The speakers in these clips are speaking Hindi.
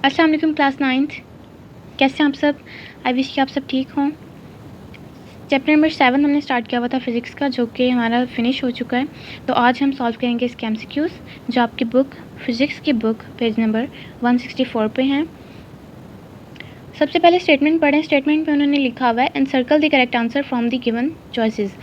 अस्सलाम वालेकुम क्लास 9th, कैसे हैं आप सब। आई विश कि आप सब ठीक हों। चैप्टर नंबर 7 हमने स्टार्ट किया हुआ था फ़िज़िक्स का, जो कि हमारा फिनिश हो चुका है। तो आज हम सॉल्व करेंगे इसके एमसीक्यूज़, जो आपकी बुक फ़िज़िक्स की बुक पेज नंबर 164 पे हैं। सबसे पहले स्टेटमेंट पढ़ें। स्टेटमेंट में उन्होंने लिखा हुआ है encircle the correct answer from the given choices,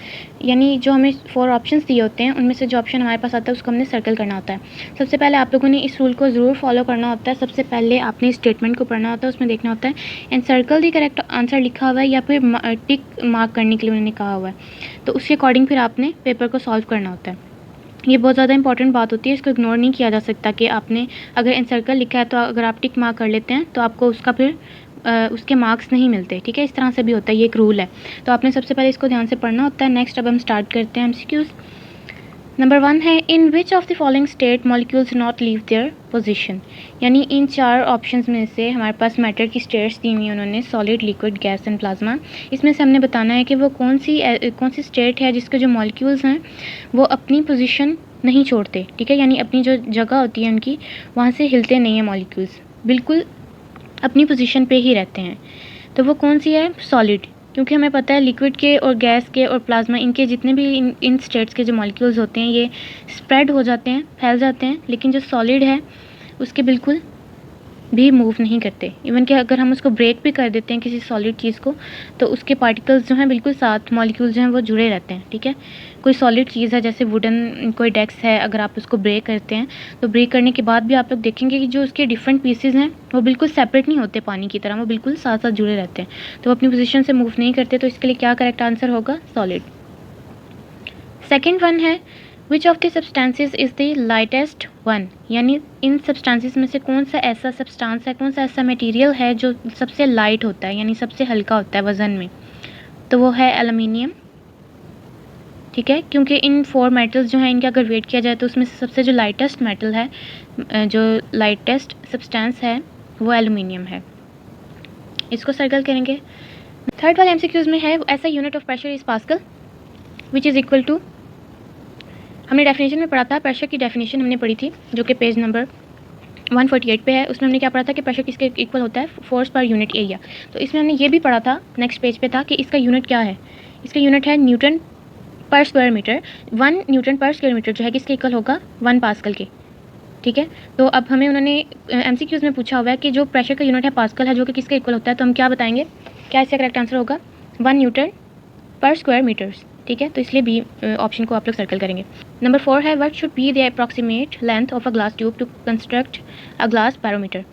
यानी जो हमें 4 ऑप्शंस दिए होते हैं उनमें से जो ऑप्शन हमारे पास आता है उसको हमने सर्कल करना होता है। सबसे पहले आप लोगों ने इस रूल को ज़रूर फॉलो करना होता है। सबसे पहले आपने स्टेटमेंट को पढ़ना होता है, उसमें देखना होता है एनसर्कल द करेक्ट आंसर लिखा हुआ है या फिर टिक मार्क करने के लिए उन्होंने कहा हुआ है, तो उसके अकॉर्डिंग फिर आपने पेपर को सॉल्व करना होता है। ये बहुत ज़्यादा इंपॉर्टेंट बात होती है, इसको इग्नोर नहीं किया जा सकता कि आपने अगर एनसर्कल लिखा है तो अगर आप टिक मार्क कर लेते हैं तो आपको उसका फिर उसके मार्क्स नहीं मिलते। ठीक है, इस तरह से भी होता है, ये एक रूल है। तो आपने सबसे पहले इसको ध्यान से पढ़ना होता है। नेक्स्ट अब हम स्टार्ट करते हैं एमसीक्यूज़। नंबर 1 है in which of the following state molecules not leave their position, यानी इन 4 ऑप्शंस में से हमारे पास मैटर की स्टेट्स दी हुई हैं उन्होंने, solid, liquid, gas and plasma. इसमें से हमने बताना है कि वो कौन सी स्टेट है जिसके जो मॉलिक्यूल्स हैं वो अपनी पोजीशन नहीं छोड़ते। ठीक है, यानी अपनी जो जगह होती है उनकी वहाँ से हिलते नहीं हैं मॉलिक्यूल्स, बिल्कुल अपनी पोजीशन पे ही रहते हैं। तो वो कौन सी है? सॉलिड, क्योंकि हमें पता है लिक्विड के और गैस के और प्लाज्मा, इनके जितने भी इन स्टेट्स के जो मॉलिक्यूल्स होते हैं ये स्प्रेड हो जाते हैं, फैल जाते हैं, लेकिन जो सॉलिड है उसके बिल्कुल भी मूव नहीं करते। इवन कि अगर हम उसको ब्रेक भी कर देते हैं किसी सॉलिड चीज़ को तो उसके पार्टिकल्स जो हैं बिल्कुल साथ, मॉलिक्यूल्स जो हैं वो जुड़े रहते हैं। ठीक है, कोई सॉलिड चीज़ है जैसे वुडन कोई डेस्क है, अगर आप उसको ब्रेक करते हैं तो ब्रेक करने के बाद भी आप लोग देखेंगे कि जो उसके डिफरेंट पीसेज हैं वो बिल्कुल सेपरेट नहीं होते पानी की तरह, वो बिल्कुल साथ साथ जुड़े रहते हैं, तो वो अपनी पोजीशन से मूव नहीं करते। तो इसके लिए क्या करेक्ट आंसर होगा? सॉलिड। सेकेंड वन है विच of the substances is the lightest one, यानी इन सब्सटेंसेस में से कौन सा ऐसा सब्सटेंस है, कौन सा ऐसा मटेरियल है जो सबसे लाइट होता है, यानी सबसे हल्का होता है वज़न में। तो वो है एल्युमिनियम। ठीक है, क्योंकि इन 4 मेटल्स जो हैं इनके अगर वेट किया जाए तो उसमें से सबसे जो लाइटेस्ट मेटल है, जो लाइटेस्ट सब्सटेंस है वो एल्युमिनियम है। इसको सर्कल करेंगे। थर्ड वाले एमसीक्यूज़ में है ऐसा unit of pressure is pascal which is equal to, हमने डेफिनेशन में पढ़ा था, प्रेशर की डेफिनेशन हमने पढ़ी थी जो कि पेज नंबर 148 पे है। उसमें हमने क्या पढ़ा था कि प्रेशर किसके इक्वल होता है? Force per unit area. तो इसमें हमने ये भी पढ़ा था, नेक्स्ट पेज पे था, कि इसका यूनिट क्या है। इसका यूनिट है न्यूटन पर स्क्वायर मीटर। 1 न्यूटन पर स्क्वायर मीटर जो है किसके इक्वल होगा? 1 पास्कल के। ठीक है, तो अब हमें उन्होंने एमसीक्यूज़ में पूछा हुआ है कि जो प्रेशर का यूनिट है पास्कल है, जो कि किसके इक्वल होता है, तो हम क्या बताएंगे, क्या इसका करेक्ट आंसर होगा? 1 न्यूटन पर स्क्वायर मीटर्स। ठीक है, तो इसलिए बी ऑप्शन को आप लोग सर्कल करेंगे। नंबर 4 है what should be the approximate length of a glass tube to construct a glass barometer.